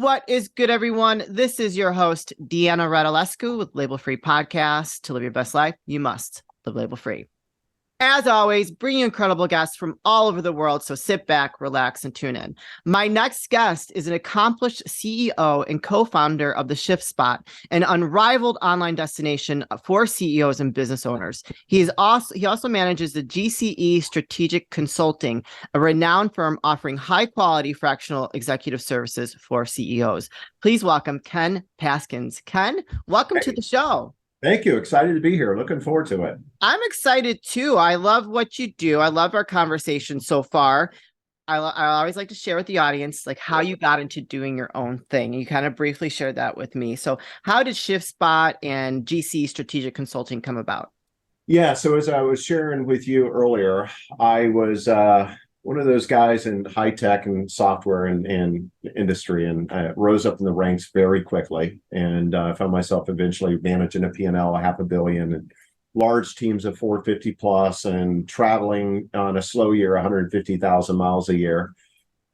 What is good, everyone? This is your host, Deanna Radulescu with Label Free Podcast. To live your best life, you must live label free. As always, bring you incredible guests from all over the world, so sit back, relax, and tune in. My next guest is an accomplished CEO and co-founder of the ShiftSpot, an unrivaled online destination for CEOs and business owners. He also manages the GCE Strategic Consulting, a renowned firm offering high-quality fractional executive services for CEOs. Please welcome Ken Paskins. Ken, welcome to the show. Thank you. Excited to be here. Looking forward to it. I'm excited too. I love what you do. I love our conversation so far. I always like to share with the audience like how you got into doing your own thing. You kind of briefly shared that with me. So how did ShiftSpot and GC Strategic Consulting come about? Yeah. So as I was sharing with you earlier, I was one of those guys in high tech and software and industry, and I rose up in the ranks very quickly. And I found myself eventually managing a P&L, $500 million, and large teams of 450 plus, and traveling on a slow year, 150,000 miles a year.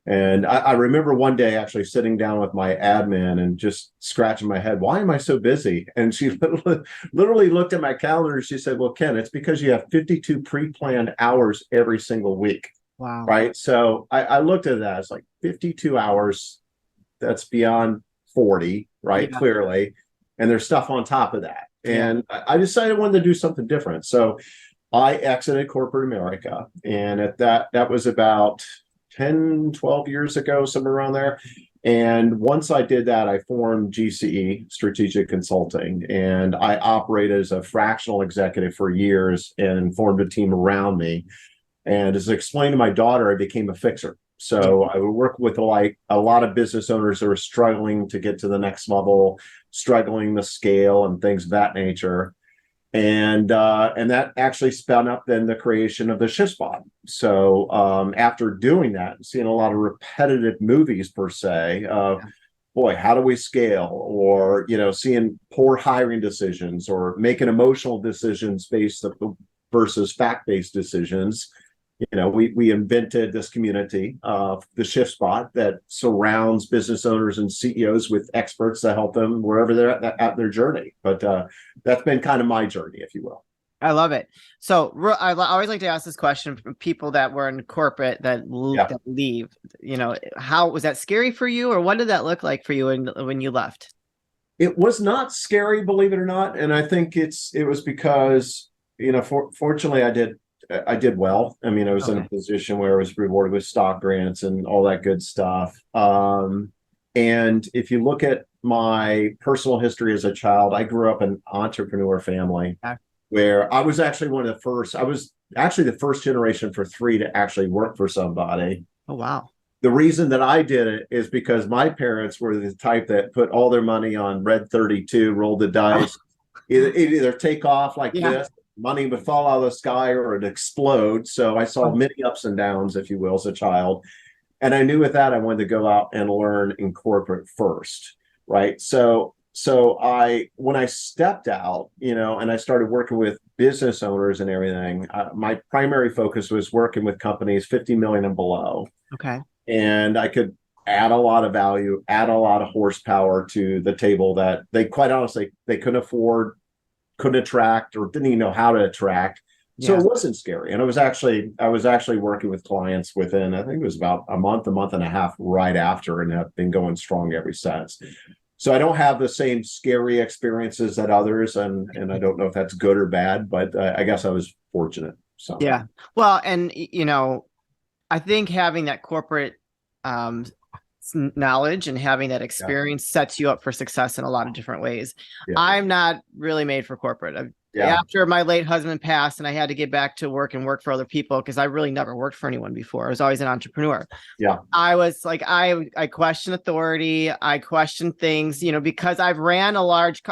And I remember one day actually sitting down with my admin and just scratching my head. Why am I so busy? And she literally looked at my calendar and she said, well, Ken, it's because you have 52 pre-planned hours every single week. Wow. Right. So I looked at that. It's like 52 hours. That's beyond 40, right? Yeah. Clearly. And there's stuff on top of that. And I decided I wanted to do something different. So I exited corporate America. And at that was about 10, 12 years ago, somewhere around there. And once I did that, I formed GCE, Strategic Consulting, and I operated as a fractional executive for years and formed a team around me. And as I explained to my daughter, I became a fixer. So I would work with like a lot of business owners that are struggling to get to the next level, struggling to scale and things of that nature. And that actually spun up then the creation of the ShiftSpot. So after doing that, seeing a lot of repetitive movies per se of, boy, how do we scale? Or, seeing poor hiring decisions or making emotional decisions versus fact-based decisions. We invented this community of the ShiftSpot that surrounds business owners and CEOs with experts to help them wherever they're at their journey. But that's been kind of my journey, if you will. I love it. So I always like to ask this question from people that were in corporate that leave. How was that scary for you, or what did that look like for you when you left? It was not scary, believe it or not, and I think it was because fortunately I did well. I mean, I was in a position where I was rewarded with stock grants and all that good stuff. And if you look at my personal history as a child, I grew up in an entrepreneur family where I was actually I was actually the first generation for three to actually work for somebody. Oh, wow. The reason that I did it is because my parents were the type that put all their money on red 32, roll the dice, either take off like this. Money would fall out of the sky or it'd explode. So I saw many ups and downs, if you will, as a child. And I knew with that, I wanted to go out and learn in corporate first, right? So when I stepped out, and I started working with business owners and everything, my primary focus was working with companies 50 million and below. Okay. And I could add a lot of value, add a lot of horsepower to the table that they, quite honestly, they couldn't afford, couldn't attract, or didn't even know how to attract. So it wasn't scary. And I was actually working with clients within, I think it was about a month and a half right after, and have been going strong ever since. So I don't have the same scary experiences that others, and I don't know if that's good or bad, but I guess I was fortunate. So yeah. Well, and I think having that corporate knowledge and having that experience sets you up for success in a lot of different ways. I'm not really made for corporate. After my late husband passed and I had to get back to work and work for other people, because I really never worked for anyone before. I was always an entrepreneur. I was like, I question authority. I question things, because I've ran a large,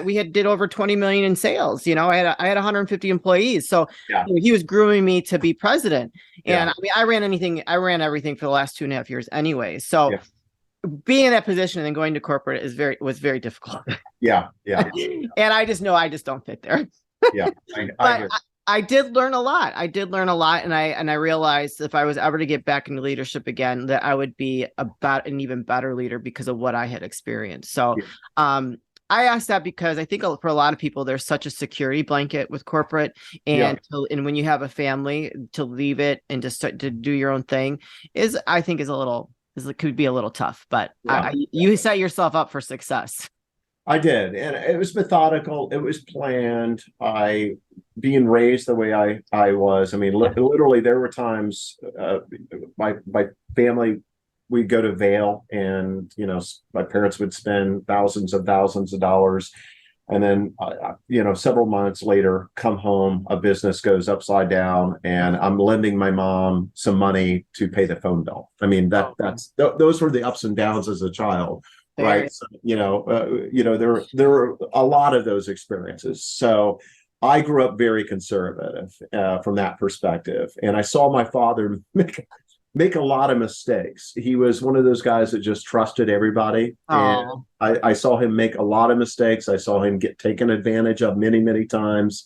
we did over 20 million in sales. I had 150 employees. So he was grooming me to be president. And I ran everything for the last 2.5 years anyway. So being in that position and then going to corporate was very difficult. Yeah. And I just know I just don't fit there. I I did learn a lot. And I realized if I was ever to get back into leadership again, that I would be about an even better leader because of what I had experienced. So, I asked that because I think for a lot of people, there's such a security blanket with corporate, and and when you have a family, to leave it and to start to do your own thing I think it could be a little tough. But you set yourself up for success. I did, and it was methodical. It was planned. Being raised the way I was. I mean, literally, there were times my family, we'd go to Vail, and my parents would spend thousands of dollars, and then several months later, come home, a business goes upside down, and I'm lending my mom some money to pay the phone bill. I mean, those were the ups and downs as a child. Right. So, there were a lot of those experiences. So I grew up very conservative from that perspective. And I saw my father make a lot of mistakes. He was one of those guys that just trusted everybody. And I saw him make a lot of mistakes. I saw him get taken advantage of many, many times.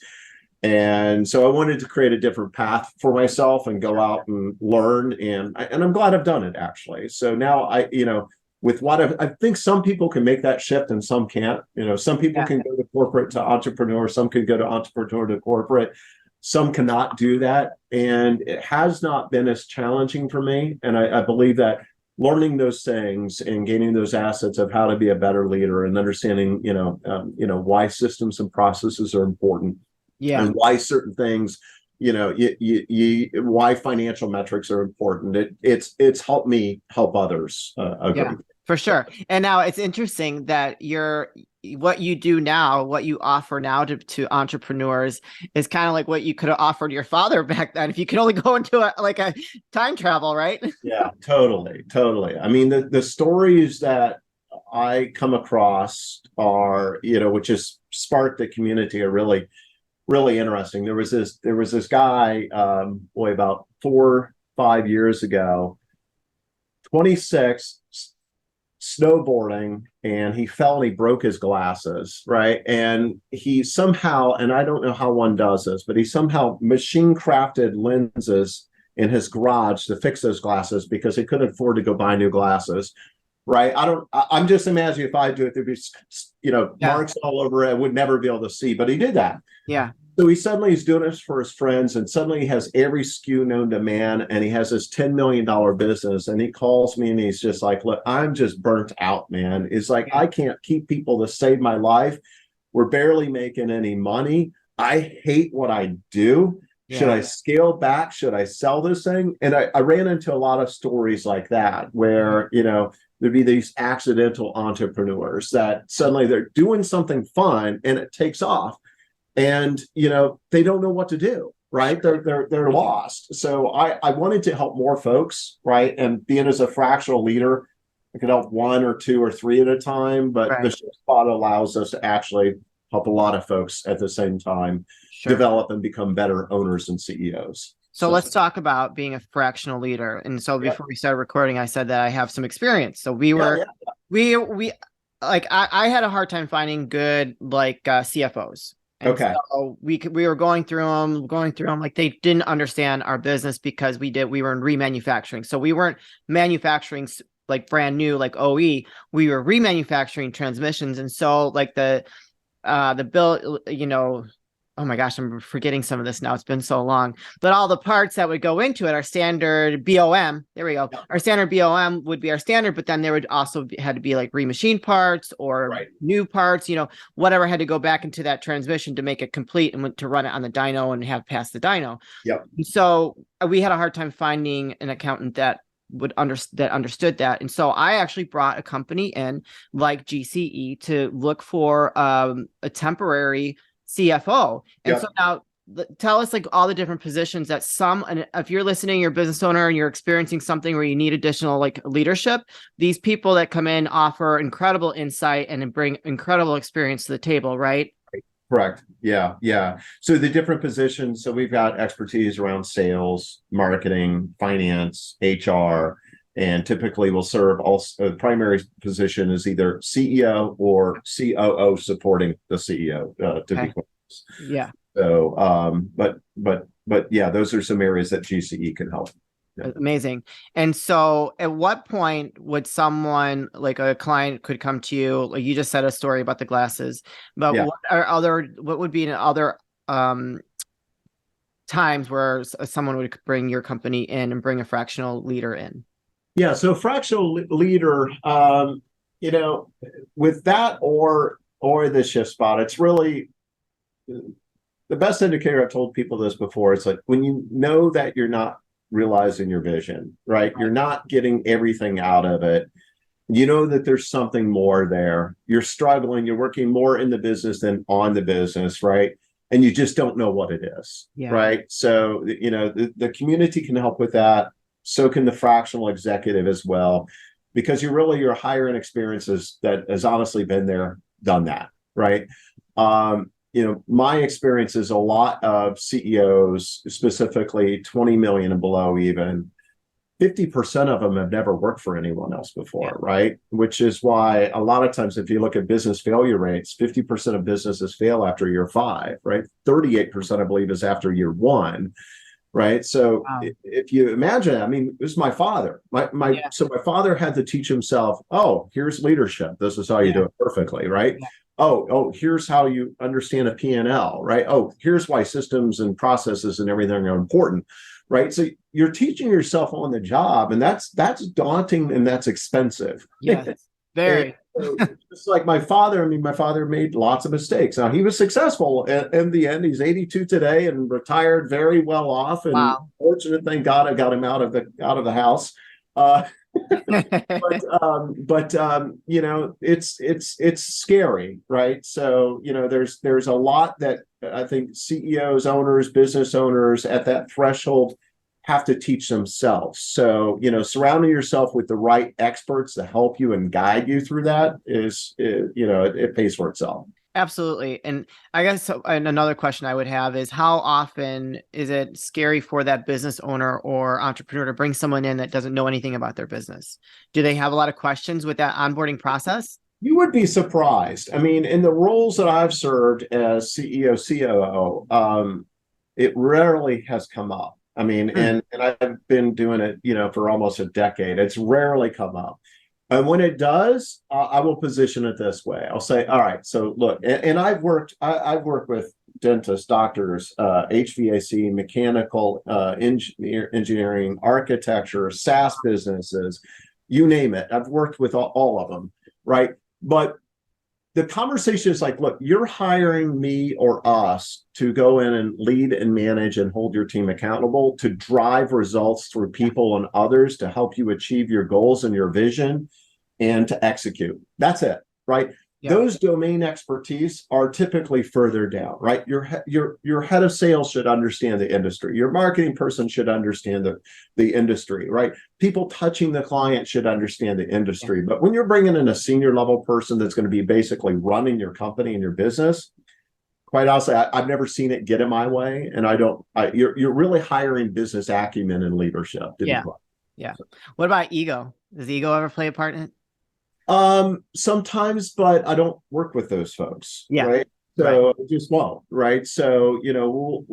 And so I wanted to create a different path for myself and go out and learn. And I'm glad I've done it, actually. So now with what I think some people can make that shift and some can't. Some people can go to corporate to entrepreneur, some can go to entrepreneur to corporate, some cannot do that. And it has not been as challenging for me. And I believe that learning those things and gaining those assets of how to be a better leader and understanding, why systems and processes are important, and why certain things, why financial metrics are important. It's helped me help others. For sure. And now it's interesting that what you do now, what you offer now to entrepreneurs is kind of like what you could have offered your father back then if you could only go into a time travel, right? Yeah, totally. I mean, the stories that I come across are, which has sparked the community, are really, really interesting. There was this guy, about 4-5 years ago, 26, snowboarding, and he fell and he broke his glasses, right? And he somehow, and I don't know how one does this, but he somehow machine crafted lenses in his garage to fix those glasses because he couldn't afford to go buy new glasses, right? I'm just imagining if I do it, there'd be marks all over it. I would never be able to see, but he did that. So he's doing this for his friends, and suddenly he has every SKU known to man, and he has this $10 million business, and he calls me and he's just like, look, I'm just burnt out, man. It's like, I can't keep people to save my life. We're barely making any money. I hate what I do. Should I scale back? Should I sell this thing? And I ran into a lot of stories like that where, there'd be these accidental entrepreneurs that suddenly they're doing something fun and it takes off. And, they don't know what to do, right? They're lost. So I wanted to help more folks, right? And being as a fractional leader, I could help 1 or 2 or 3 at a time, but the ShiftSpot allows us to actually help a lot of folks at the same time develop and become better owners and CEOs. So let's talk about being a fractional leader. And so before we started recording, I said that I have some experience. So we I had a hard time finding good CFOs. And so we were going through them, like they didn't understand our business because we were in remanufacturing. So we weren't manufacturing like brand new, like OE, we were remanufacturing transmissions. And so like the bill, oh my gosh, I'm forgetting some of this now. It's been so long, but all the parts that would go into it, our standard BOM, there we go. Yeah. Our standard BOM would be our standard, but then there would also had to be like remachined parts or new parts, whatever had to go back into that transmission to make it complete and to run it on the dyno and have passed the dyno. Yep. So we had a hard time finding an accountant that understood that. And so I actually brought a company in like GCE to look for a temporary CFO. And so now tell us like all the different positions that and if you're listening, you're a business owner and you're experiencing something where you need additional like leadership, these people that come in offer incredible insight and bring incredible experience to the table, right? Correct. Yeah. So the different positions, so we've got expertise around sales, marketing, finance, HR, and typically will serve also the primary position is either CEO or COO supporting the CEO to be close. Yeah. So, but yeah, those are some areas that GCE can help. Yeah. Amazing. And so at what point would someone, like a client, could come to you? Like you just said a story about the glasses, but Yeah. what would be other times where someone would bring your company in and bring a fractional leader in? Yeah. So fractional leader, you know, with that or the ShiftSpot, it's really the best indicator. I've told people this before. It's like when you know that you're not realizing your vision, right? You're not getting everything out of it. You know that there's something more there. You're struggling. You're working more in the business than on the business, right? And you just don't know what it is, right? So, you know, the community can help with that. So can the fractional executive as well, because your higher-end experiences that has honestly been there, done that, right? You know, my experience is a lot of CEOs, specifically 20 million and below, even 50% of them have never worked for anyone else before, right? Which is why a lot of times, if you look at business failure rates, 50% of businesses fail after year 5, right? 38%, I believe, is after year 1, right? So if you imagine, I mean, this is my father. So my father had to teach himself, oh, here's leadership. This is how you do it perfectly, right? Oh, here's how you understand a P&L, right? Oh, here's why systems and processes and everything are important, right? So you're teaching yourself on the job, and that's daunting and that's expensive. Yes, very. So just like my father, I mean, my father made lots of mistakes. Now he was successful in the end. He's 82 today and retired, very well off. And fortunate, thank God, I got him out of the house. But you know, it's scary, right? So, you know, there's a lot that I think CEOs, owners, business owners at that threshold have to teach themselves. So, you know, surrounding yourself with the right experts to help you and guide you through that you know, it pays for itself. Absolutely. And I guess and another question I would have is, how often is it scary for that business owner or entrepreneur to bring someone in that doesn't know anything about their business? Do they have a lot of questions with that onboarding process? You would be surprised. I mean, in the roles that I've served as CEO, COO, it rarely has come up. I mean, and I've been doing it, you know, for almost a decade. It's rarely come up. And when it does, I will position it this way. I'll say, all right, so look, and I've worked with dentists, doctors, HVAC, mechanical, engineering, architecture, SaaS businesses, you name it. I've worked with all of them, right? But the conversation is like, look, you're hiring me or us to go in and lead and manage and hold your team accountable, to drive results through people and others, to help you achieve your goals and your vision, and to execute. That's it, right? Those domain expertise are typically further down, right? Your head of sales should understand the industry. Your marketing person should understand the industry, right? People touching the client should understand the industry. But when you're bringing in a senior level person that's going to be basically running your company and your business, quite honestly, I've never seen it get in my way. And you're really hiring business acumen and leadership. Yeah. What about ego? Does ego ever play a part in it? Sometimes, but I don't work with those folks. Right. So I just won't. Right. So, you know,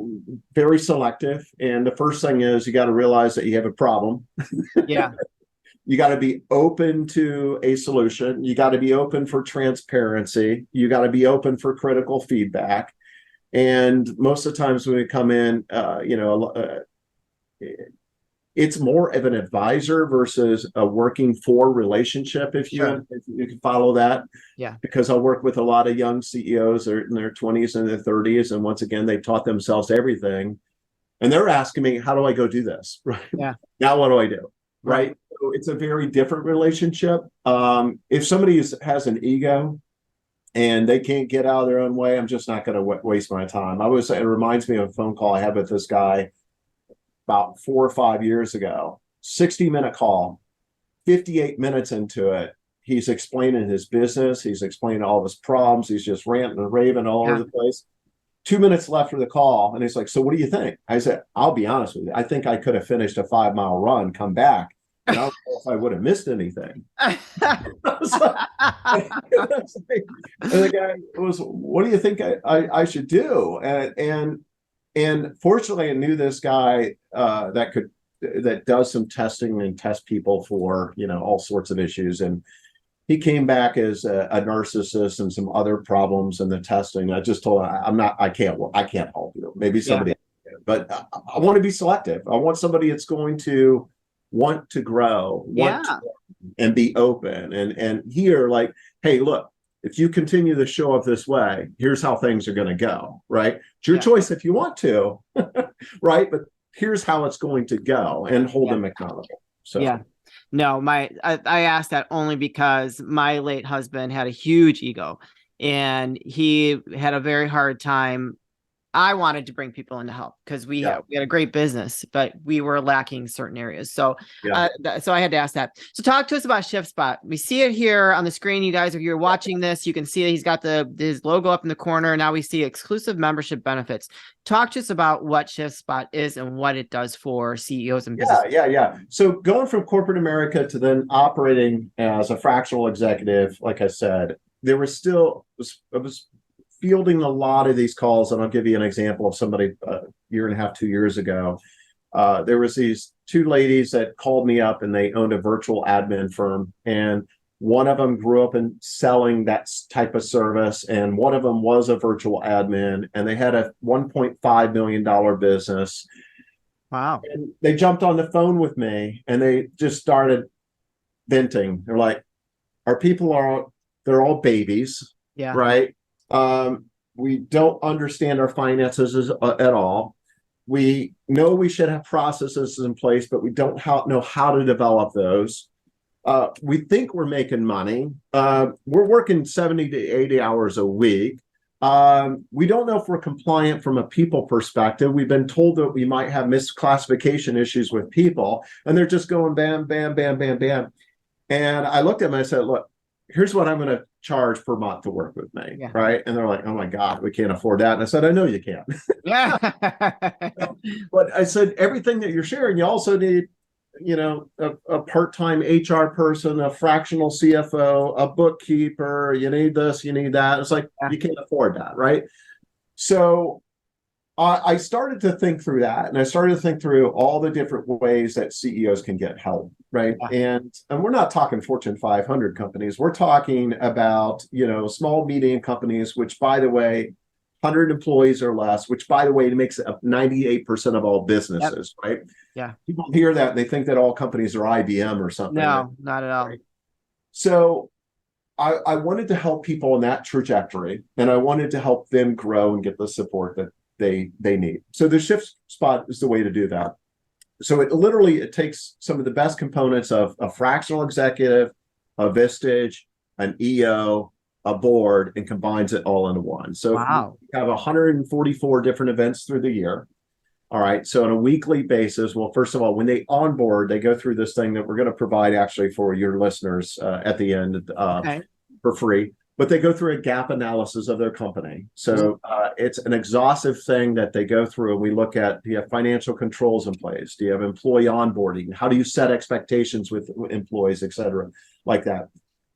very selective. And the first thing is you got to realize that you have a problem. You got to be open to a solution. You got to be open for transparency. You got to be open for critical feedback. And most of the times when we come in, you know, it's more of an advisor versus a working for relationship, if you can follow that. Because I work with a lot of young CEOs. They're in their 20s and their 30s. And once again, they've taught themselves everything. And they're asking me, how do I go do this? Right. Now what do I do? Right. So it's a very different relationship. If somebody has an ego and they can't get out of their own way, I'm just not going to waste my time. It reminds me of a phone call I had with this guy about 4 or 5 years ago, 60-minute call, 58 minutes into it, he's explaining his business. He's explaining all of his problems. He's just ranting and raving all over the place. 2 minutes left of the call. And he's like, so what do you think? I said, I'll be honest with you. I think I could have finished a 5-mile run, come back. and I don't know if I would have missed anything. I was like, and the guy was, what do you think I should do? And fortunately, I knew this guy that does some testing and test people for, all sorts of issues. And he came back as a narcissist and some other problems in the testing. I just told him, I can't help you. Maybe somebody, but I want to be selective. I want somebody that's going to want to grow, and be open and hear like, hey, look, if you continue to show up this way, here's how things are going to go, right? It's your choice if you want to, right? But here's how it's going to go, and hold them accountable. So no, I asked that only because my late husband had a huge ego, and he had a very hard time. I wanted to bring people in to help because we had a great business, but we were lacking certain areas. So, so I had to ask that. So talk to us about ShiftSpot. We see it here on the screen. You guys, if you're watching this, you can see that he's got his logo up in the corner. Now we see exclusive membership benefits. Talk to us about what ShiftSpot is and what it does for CEOs and business. Yeah. So going from corporate America to then operating as a fractional executive, like I said, there was still, I was fielding a lot of these calls, and I'll give you an example of somebody a year and a half, 2 years ago. There was these two ladies that called me up, and they owned a virtual admin firm, and one of them grew up in selling that type of service, and one of them was a virtual admin, and they had a $1.5 million business. Wow. And they jumped on the phone with me, and they just started venting. They're like, they're all babies, right? We don't understand our finances at all. We know we should have processes in place, but we don't know how to develop those. We think we're making money. We're working 70 to 80 hours a week. We don't know if we're compliant from a people perspective. We've been told that we might have misclassification issues with people, and they're just going bam, bam, bam, bam, bam. And I looked at them and I said, look, here's what I'm going to charge per month to work with me. Right. And they're like, oh my God, we can't afford that. And I said, I know you can't. But I said, everything that you're sharing, you also need, a part-time HR person, a fractional CFO, a bookkeeper, you need this, you need that. It's like, you can't afford that. Right. So I started to think through that, and I started to think through all the different ways that CEOs can get help, right? And we're not talking Fortune 500 companies. We're talking about, small, medium companies, which, by the way, 100 employees or less, which, by the way, makes up 98% of all businesses, right? Yeah. People hear that and they think that all companies are IBM or something. No, right? not at all. Right? So I wanted to help people in that trajectory, and I wanted to help them grow and get the support that they need. So the ShiftSpot is the way to do that. So it takes some of the best components of a fractional executive, a Vistage, an EO, a board, and combines it all into one. So we have 144 different events through the year. All right. So on a weekly basis, well, first of all, when they onboard, they go through this thing that we're going to provide actually for your listeners at the end for free. But they go through a gap analysis of their company. So it's an exhaustive thing that they go through. And we look at, do you have financial controls in place? Do you have employee onboarding? How do you set expectations with employees, et cetera, like that?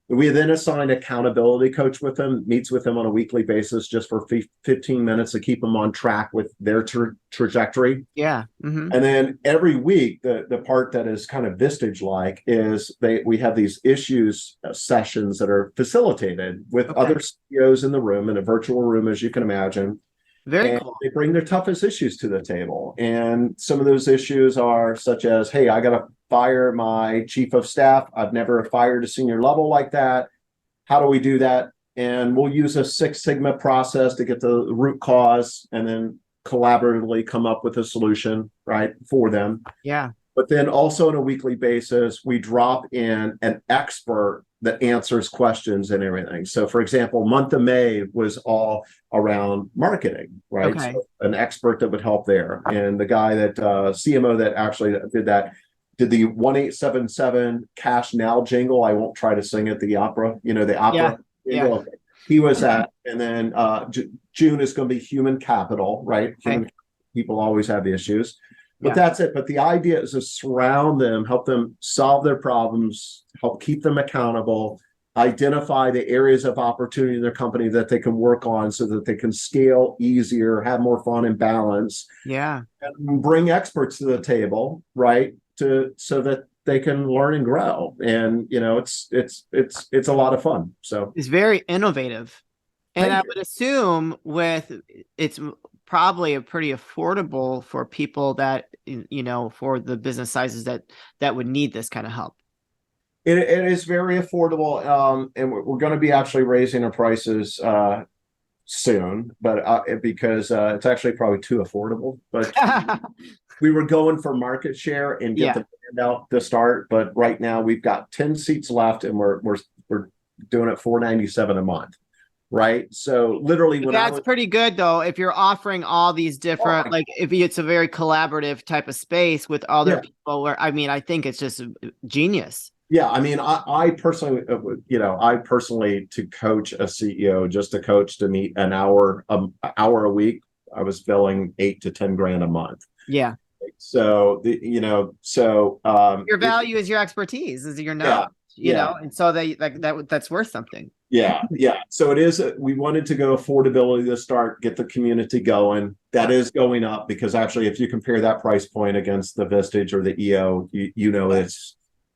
We then assign accountability coach with them, meets with them on a weekly basis just for 15 minutes to keep them on track with their trajectory. Yeah. Mm-hmm. And then every week, the part that is kind of Vistage-like is we have these issues sessions that are facilitated with other CEOs in the room, in a virtual room, as you can imagine. Very cool. They bring their toughest issues to the table. And some of those issues are such as, hey, I got to fire my chief of staff. I've never fired a senior level like that. How do we do that? And we'll use a Six Sigma process to get the root cause and then collaboratively come up with a solution, right, for them. Yeah. But then also on a weekly basis, we drop in an expert that answers questions and everything. So for example, month of May was all around marketing, right? Okay. So an expert that would help there. And the guy that CMO that actually did the 1877 Cash Now jingle. I won't try to sing it, the opera, the opera. Yeah. He was at, and then June is going to be human capital, right? Human people always have issues. But that's it. But the idea is to surround them, help them solve their problems, help keep them accountable, identify the areas of opportunity in their company that they can work on so that they can scale easier, have more fun and balance. Yeah. And bring experts to the table, right? So that they can learn and grow. And it's a lot of fun. So It's very innovative. And I would assume it's probably a pretty affordable for people that, for the business sizes that would need this kind of help. It is very affordable. And we're going to be actually raising our prices soon, but because it's actually probably too affordable. But we were going for market share and get the brand out to start. But right now we've got 10 seats left, and we're doing it $497 a month. Right. So literally that's pretty good though. If you're offering all these different, if it's a very collaborative type of space with other people I think it's just genius. Yeah. I mean, I personally, to coach a CEO, just to coach to meet an hour a week, I was billing $8 to $10 grand a month. Yeah. So, your value is your expertise, is your knowledge. And so that's worth something. Yeah. So it is, we wanted to go affordability to start, get the community going. That is going up because actually, if you compare that price point against the Vistage or the EO,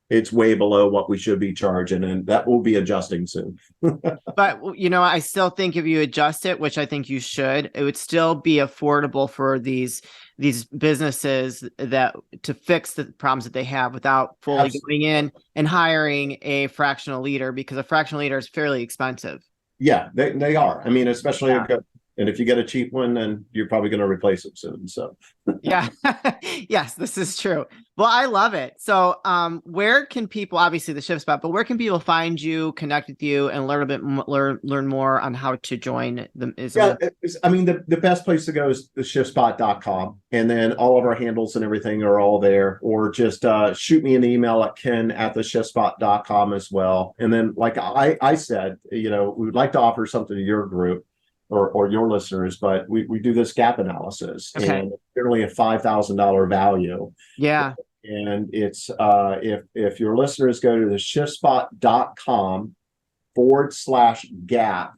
it's way below what we should be charging, and that will be adjusting soon. But I still think if you adjust it, which I think you should, it would still be affordable for these businesses to fix the problems that they have without fully going in and hiring a fractional leader, because a fractional leader is fairly expensive. Yeah, they are. I mean, especially and if you get a cheap one, then you're probably going to replace them soon. So yeah. Yes, this is true. Well, I love it. So where can people, obviously the ShiftSpot, but where can people find you, connect with you, and learn more on how to join them? The best place to go is the ShiftSpot.com, and then all of our handles and everything are all there, or just shoot me an email at ken@theshiftspot.com as well. And then, like I said, we would like to offer something to your group or your listeners, but we do this gap analysis, and it's generally a $5,000 value. Yeah. And it's if your listeners go to the shiftspot.com/gap,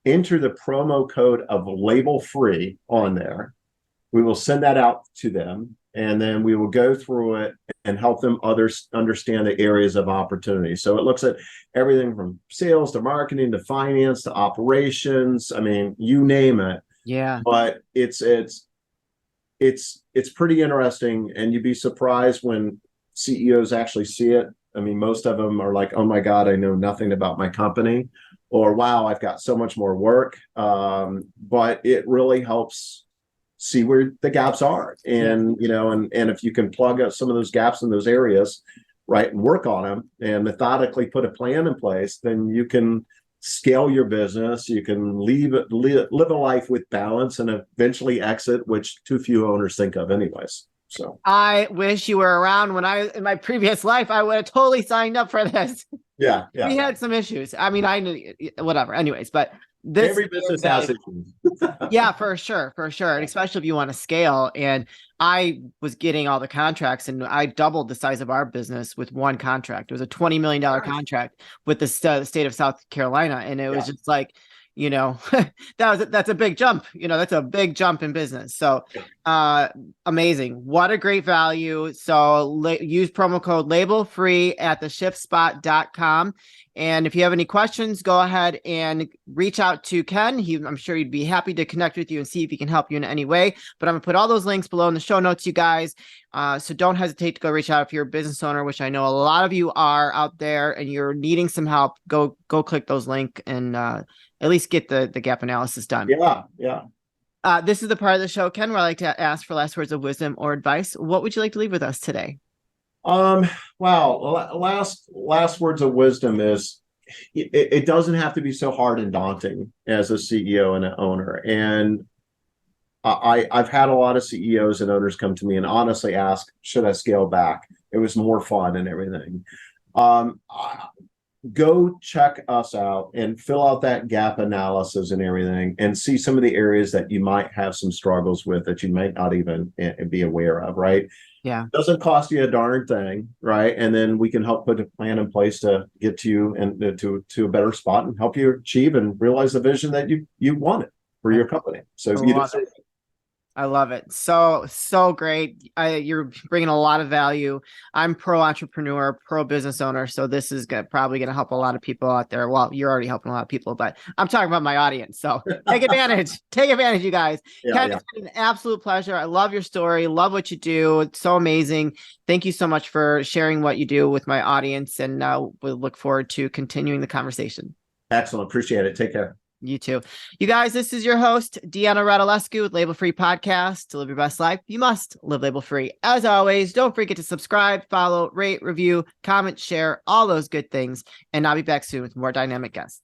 enter the promo code of label free on there. We will send that out to them, and then we will go through it and help them understand the areas of opportunity. So it looks at everything from sales to marketing to finance to operations. I mean, you name it. Yeah. But it's pretty interesting, and you'd be surprised when CEOs actually see it. I mean, most of them are like, "Oh my God, I know nothing about my company," or "Wow, I've got so much more work." But it really helps see where the gaps are, and and if you can plug up some of those gaps in those areas, right, and work on them and methodically put a plan in place, then you can scale your business. You can live a life with balance and eventually exit, which too few owners think of anyways. So I wish you were around when in my previous life, I would have totally signed up for this. Yeah. We had some issues. I mean, I knew whatever. Anyways, but every business has issues. Yeah, for sure. And especially if you want to scale. And I was getting all the contracts, and I doubled the size of our business with one contract. It was a $20 million contract with the state of South Carolina. And it was just like, that's a big jump. That's a big jump in business. So amazing. What a great value. So use promo code label free at theshiftspot.com. And if you have any questions, go ahead and reach out to Ken. I'm sure he'd be happy to connect with you and see if he can help you in any way. But I'm going to put all those links below in the show notes, you guys. So don't hesitate to go reach out if you're a business owner, which I know a lot of you are out there, and you're needing some help. Go click those links and at least get the gap analysis done. Yeah. This is the part of the show, Ken, where I like to ask for last words of wisdom or advice. What would you like to leave with us today? Wow. Last words of wisdom is it doesn't have to be so hard and daunting as a CEO and an owner. And I've had a lot of CEOs and owners come to me and honestly ask, should I scale back? It was more fun and everything. go check us out and fill out that gap analysis and everything and see some of the areas that you might have some struggles with that you might not even be aware of, right? Yeah. Doesn't cost you a darn thing, right? And then we can help put a plan in place to get you and to a better spot and help you achieve and realize the vision that you wanted for your company. So you deserve it. I love it. So great. You're bringing a lot of value. I'm pro entrepreneur, pro business owner. So this is probably going to help a lot of people out there. Well, you're already helping a lot of people, but I'm talking about my audience. So take advantage. Take advantage, you guys. Ken, it's been an absolute pleasure. I love your story. Love what you do. It's so amazing. Thank you so much for sharing what you do with my audience. And we'll look forward to continuing the conversation. Excellent. Appreciate it. Take care. You too. You guys, this is your host, Deanna Radulescu with Label Free Podcast. To live your best life, you must live label free. As always, don't forget to subscribe, follow, rate, review, comment, share, all those good things. And I'll be back soon with more dynamic guests.